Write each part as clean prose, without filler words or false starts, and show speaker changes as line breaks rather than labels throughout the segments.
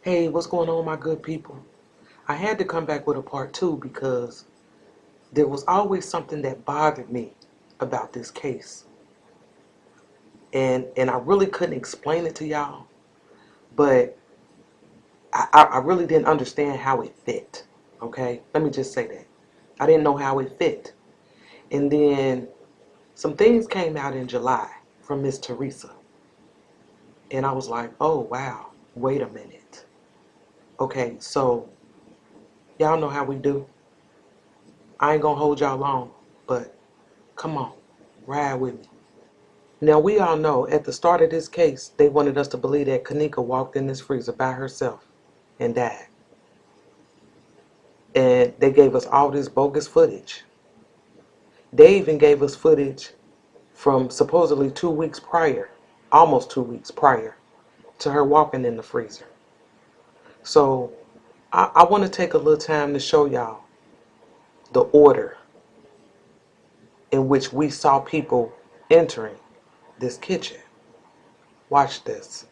Hey, what's going on, my good people? I had to come back with a part two because there was always something that bothered me about this case. And I really couldn't explain it to y'all, but I really didn't understand how it fit. Okay? Let me just say that. I didn't know how it fit. And then some things came out in July from Miss Tereasa. And I was like, oh, wow, wait a minute. Okay, so y'all know how we do. I ain't gonna hold y'all long, but come on, ride with me. Now, we all know at the start of this case, they wanted us to believe that Kenneka walked in this freezer by herself and died. And they gave us all this bogus footage. They even gave us footage from supposedly 2 weeks prior, almost 2 weeks prior, to her walking in the freezer. So, I want to take a little time to show y'all the order in which we saw people entering this kitchen. Watch this.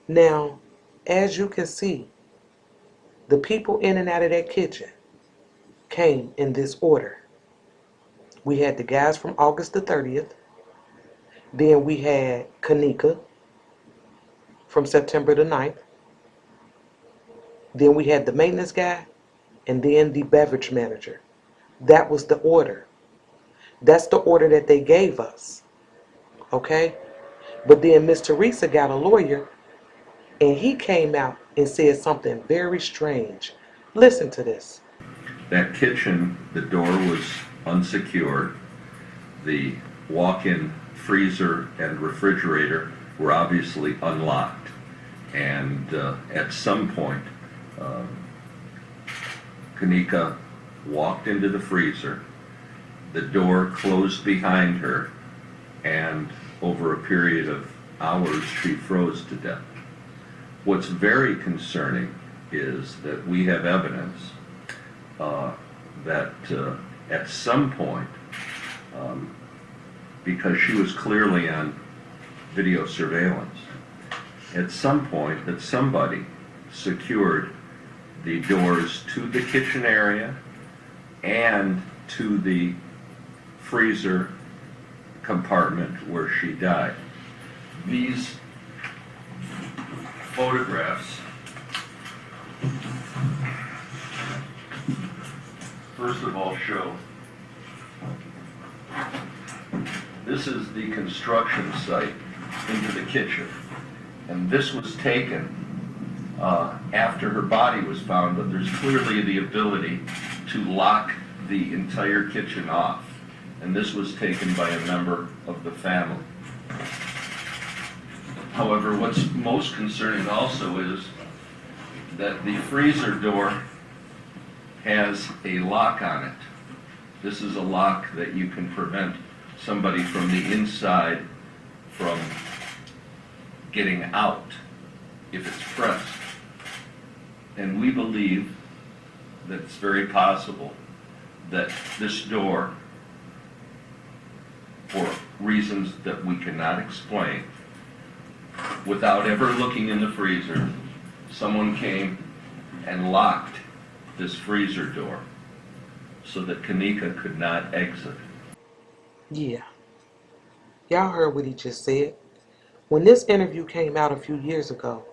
Now, as you can see, the people in and out of that kitchen came in this order. We had the guys from August the 30th. Then we had Kenneka from September the 9th. Then we had the maintenance guy, and then the beverage manager. That was the order. That's the order that they gave us. Okay? But then Miss Tereasa got a lawyer, and he came out and said something very strange. Listen to this.
That kitchen, the door was unsecured. The walk-in freezer and refrigerator were obviously unlocked. And at some point, Kenneka walked into the freezer. The door closed behind her, and over a period of hours, she froze to death. What's very concerning is that we have evidence that at some point, because she was clearly on video surveillance, at some point that somebody secured the doors to the kitchen area and to the freezer compartment where she died. These photographs, first of all, show this is the construction site into the kitchen, and this was taken after her body was found, but there's clearly the ability to lock the entire kitchen off, and this was taken by a member of the family. However, what's most concerning also is that the freezer door has a lock on it. This is a lock that you can prevent somebody from the inside from getting out if it's pressed. And we believe that it's very possible that this door, for reasons that we cannot explain, without ever looking in the freezer, someone came and locked this freezer door so that Kenneka could not exit.
Yeah. Y'all heard what he just said. When this interview came out a few years ago,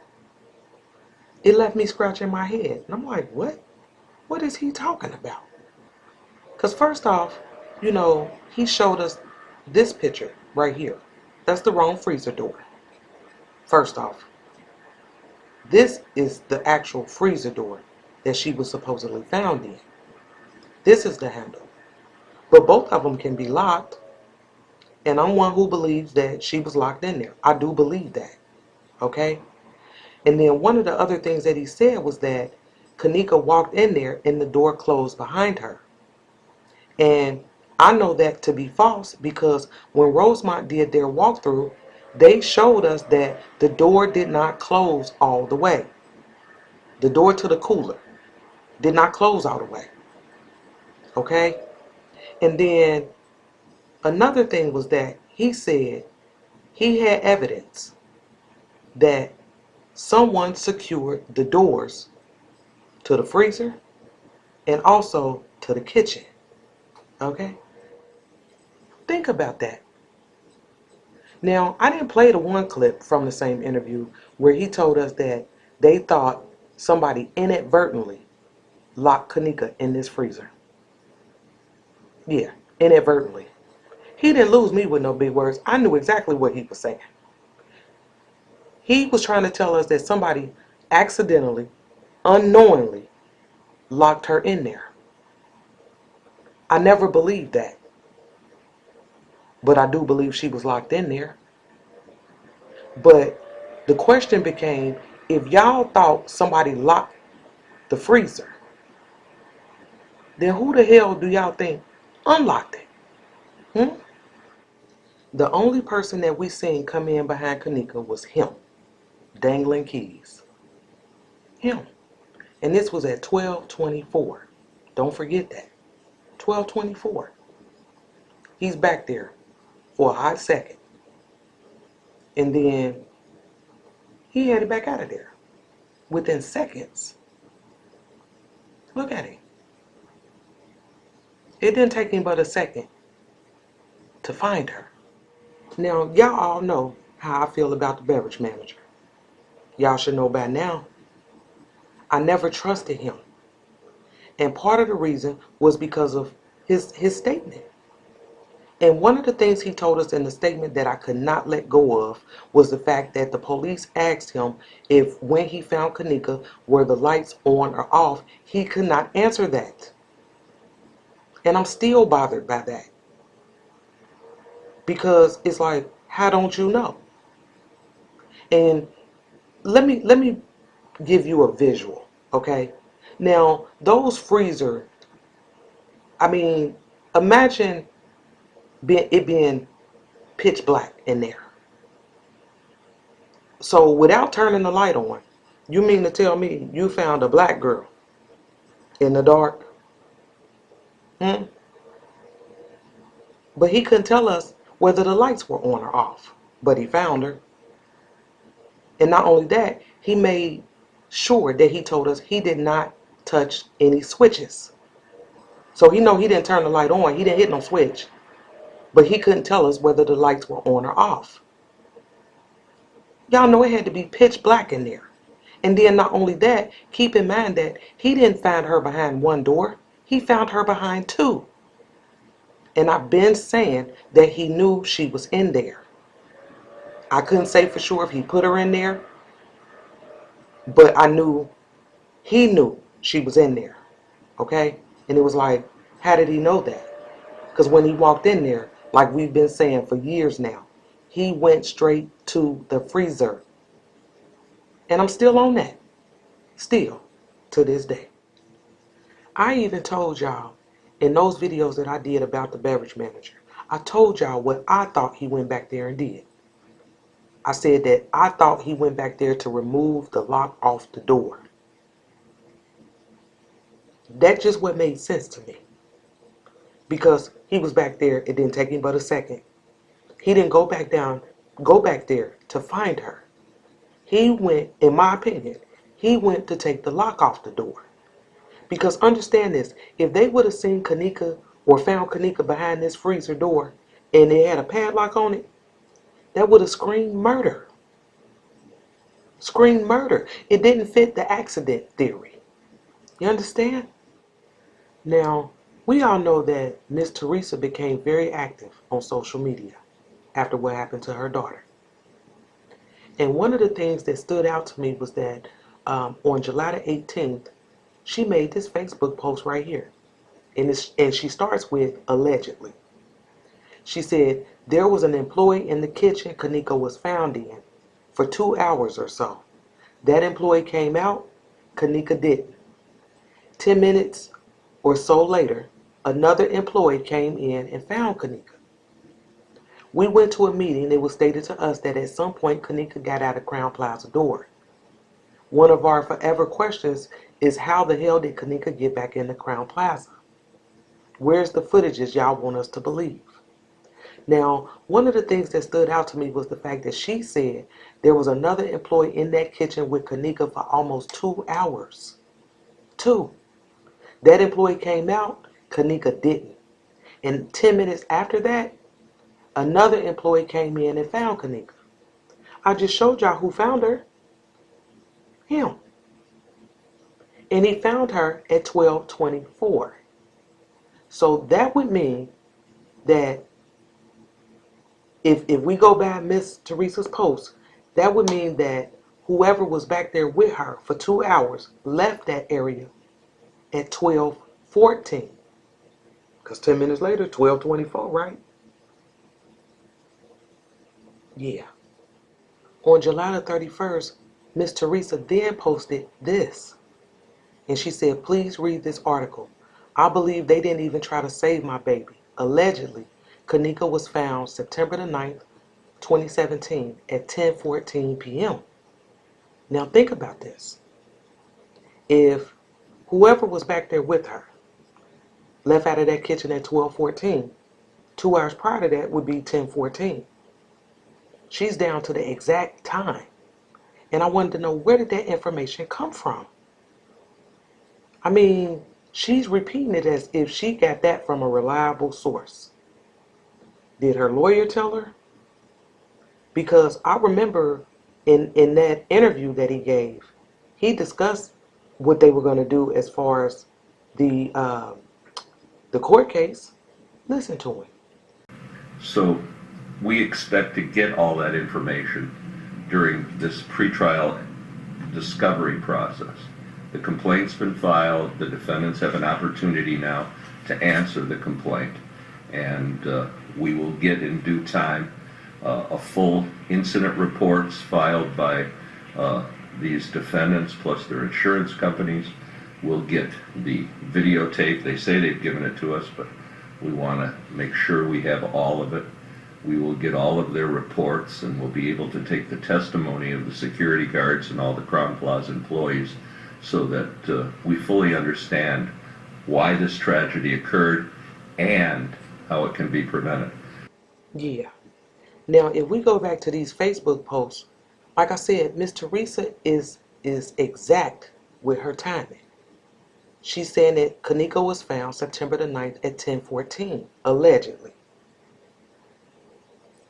it left me scratching my head. And I'm like, what? What is he talking about? Because first off, he showed us this picture right here. That's the wrong freezer door. First off, this is the actual freezer door that she was supposedly found in. This is the handle. But both of them can be locked. And I'm one who believes that she was locked in there. I do believe that. Okay? And then one of the other things that he said was that Kenneka walked in there and the door closed behind her. And I know that to be false because when Rosemont did their walkthrough, they showed us that the door did not close all the way. The door to the cooler did not close all the way. Okay? And then another thing was that he said he had evidence that someone secured the doors to the freezer and also to the kitchen. Okay? Think about that. Now, I didn't play the one clip from the same interview where he told us that they thought somebody inadvertently locked Kenneka in this freezer. Yeah, inadvertently. He didn't lose me with no big words. I knew exactly what he was saying. He was trying to tell us that somebody accidentally, unknowingly, locked her in there. I never believed that. But I do believe she was locked in there. But the question became, if y'all thought somebody locked the freezer, then who the hell do y'all think unlocked it? The only person that we seen come in behind Kenneka was him, dangling keys. Him. And this was at 12:24. Don't forget that. 12:24. He's back there for a hot second. And then he headed back out of there within seconds. Look at him. It didn't take him but a second to find her. Now, y'all all know how I feel about the beverage manager. Y'all should know by now. I never trusted him. And part of the reason was because of his statement. And one of the things he told us in the statement that I could not let go of was the fact that the police asked him if when he found Kenneka, were the lights on or off. He could not answer that. And I'm still bothered by that. Because it's like, how don't you know? And let me give you a visual, okay? Now, those freezer, imagine it being pitch black in there. So without turning the light on, you mean to tell me you found a black girl in the dark? But he couldn't tell us whether the lights were on or off. But he found her. And not only that, he made sure that he told us he did not touch any switches. So he know he didn't turn the light on. He didn't hit no switch. But he couldn't tell us whether the lights were on or off. Y'all know it had to be pitch black in there. And then not only that, keep in mind that he didn't find her behind one door. He found her behind two. And I've been saying that he knew she was in there. I couldn't say for sure if he put her in there, but I knew he knew she was in there. Okay? And it was like, how did he know that? Because when he walked in there, like we've been saying for years now, he went straight to the freezer. And I'm still on that. Still, to this day. I even told y'all in those videos that I did about the beverage manager, I told y'all what I thought he went back there and did. I said that I thought he went back there to remove the lock off the door. That's just what made sense to me. Because he was back there, it didn't take him but a second. He didn't go back there to find her. He went, in my opinion, he went to take the lock off the door. Because understand this, if they would have seen Kenneka or found Kenneka behind this freezer door and it had a padlock on it, that would have screamed murder. Screamed murder. It didn't fit the accident theory. You understand? Now, we all know that Miss Tereasa became very active on social media after what happened to her daughter. And one of the things that stood out to me was that on July the 18th, she made this Facebook post right here. And she starts with allegedly. She said, there was an employee in the kitchen Kenneka was found in for 2 hours or so. That employee came out, Kenneka didn't. 10 minutes or so later, another employee came in and found Kenneka. We went to a meeting. It was stated to us that at some point Kenneka got out of Crown Plaza door. One of our forever questions is how the hell did Kenneka get back into Crown Plaza? Where's the footages y'all want us to believe? Now, one of the things that stood out to me was the fact that she said there was another employee in that kitchen with Kenneka for almost 2 hours. 2. That employee came out, Kenneka didn't. And 10 minutes after that, another employee came in and found Kenneka. I just showed y'all who found her. Him. And he found her at 12:24. So that would mean that if we go by Miss Teresa's post, that would mean that whoever was back there with her for 2 hours left that area at 12:14. Because 10 minutes later, 12:24, right? Yeah. On July the 31st, Miss Tereasa then posted this. And she said, please read this article. I believe they didn't even try to save my baby. Allegedly, Kenneka was found September the 9th, 2017 at 10:14 p.m. Now think about this. If whoever was back there with her left out of that kitchen at 12:14, 2 hours prior to that would be 10:14. She's down to the exact time. And I wanted to know, where did that information come from? I mean, she's repeating it as if she got that from a reliable source. Did her lawyer tell her? Because I remember in that interview that he gave, he discussed what they were going to do as far as the court case. Listen to him.
So we expect to get all that information during this pretrial discovery process. The complaint's been filed. The defendants have an opportunity now to answer the complaint. And we will get in due time a full incident reports filed by these defendants plus their insurance companies. We'll get the videotape. They say they've given it to us, but we want to make sure we have all of it. We will get all of their reports, and we'll be able to take the testimony of the security guards and all the Crown Plaza employees so that we fully understand why this tragedy occurred and how it can be prevented.
Yeah. Now, if we go back to these Facebook posts, like I said, Miss Tereasa is is exact with her timing. She's saying that Kenneka was found September the 9th at 10:14, allegedly.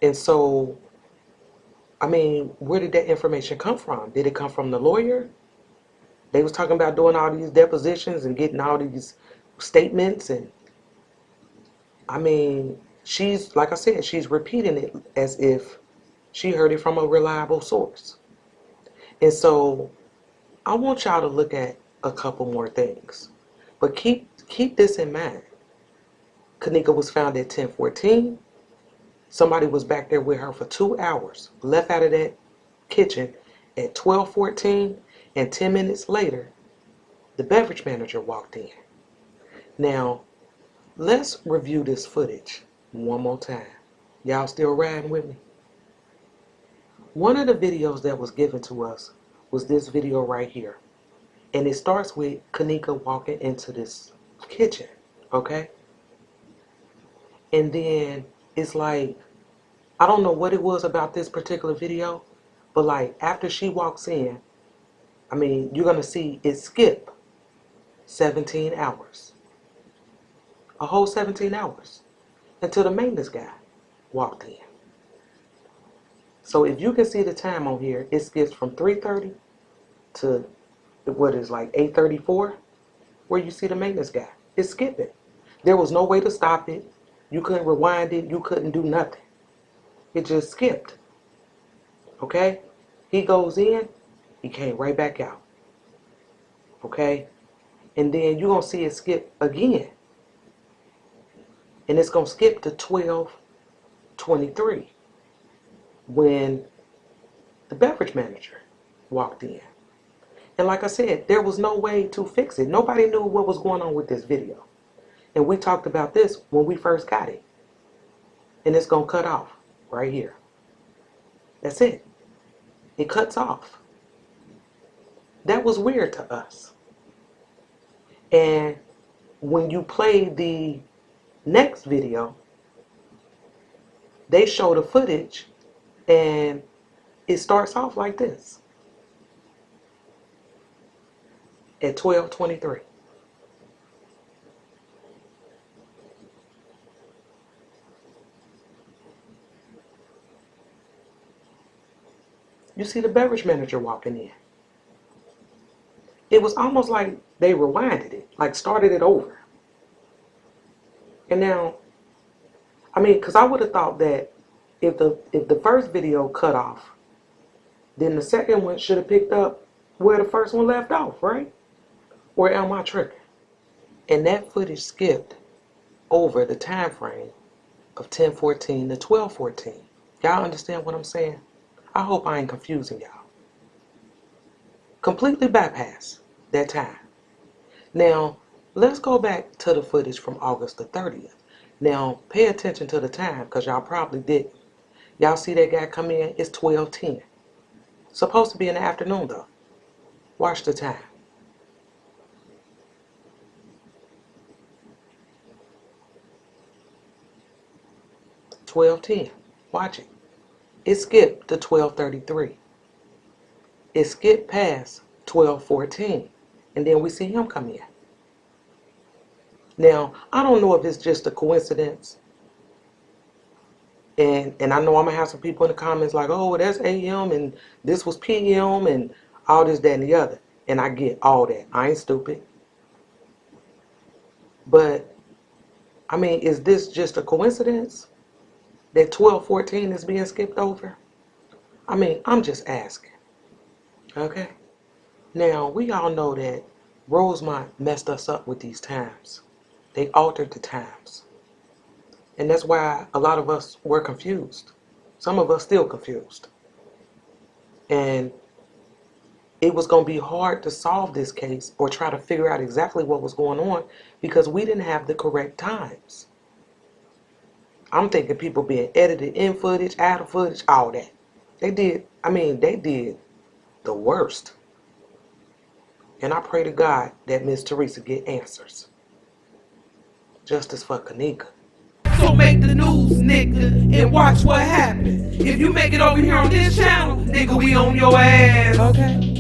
And so, I mean, where did that information come from? Did it come from the lawyer? They was talking about doing all these depositions and getting all these statements, and I mean, she's, like I said, she's repeating it as if she heard it from a reliable source. And so I want y'all to look at a couple more things. But keep this in mind. Kenneka was found at 10:14. Somebody was back there with her for 2 hours, left out of that kitchen at 12:14, and 10 minutes later, the beverage manager walked in. Now, let's review this footage one more time. Y'all still riding with me? One of the videos that was given to us was this video right here. And it starts with Kenneka walking into this kitchen, okay? And then it's like, I don't know what it was about this particular video, but like after she walks in, I mean, you're going to see it skip 17 hours. A whole 17 hours until the maintenance guy walked in. So if you can see the time on here, it skips from 3:30 to what is like 8:34, where you see the maintenance guy. It's skipping. There was no way to stop it. You couldn't rewind it. You couldn't do nothing. It just skipped. Okay? He goes in. He came right back out. Okay? And then you're going to see it skip again. And it's going to skip to 12:23 when the beverage manager walked in. And like I said, there was no way to fix it. Nobody knew what was going on with this video. And we talked about this when we first got it. And it's going to cut off right here. That's it. It cuts off. That was weird to us. And when you play the next video, they show the footage and it starts off like this at 12:23. You see the beverage manager walking in. It was almost like they rewinded it, like started it over. And now, I mean, because I would have thought that if the first video cut off, then the second one should have picked up where the first one left off, right? Or am I tripping? And that footage skipped over the time frame of 10:14 to 12:14. Y'all understand what I'm saying? I hope I ain't confusing y'all. Completely bypass that time. Now, let's go back to the footage from August the 30th. Now, pay attention to the time because y'all probably didn't. Y'all see that guy come in? It's 12:10. Supposed to be in the afternoon though. Watch the time. 12:10. Watch it. It skipped to 12:33. It skipped past 12:14. And then we see him come in. Now, I don't know if it's just a coincidence. And I know I'm going to have some people in the comments like, oh, that's AM and this was PM and all this, that, and the other. And I get all that. I ain't stupid. But, I mean, is this just a coincidence that 12:14 is being skipped over? I mean, I'm just asking. Okay? Now, we all know that Rosemont messed us up with these times. They altered the times. And that's why a lot of us were confused. Some of us still confused. And it was going to be hard to solve this case or try to figure out exactly what was going on because we didn't have the correct times. I'm thinking people being edited in footage, out of footage, all that. They did the worst. And I pray to God that Miss Tereasa get answers. Justice for Kenneka.
So make the news, nigga, and watch what happens. If you make it over here on this channel, nigga, we on your ass.
Okay.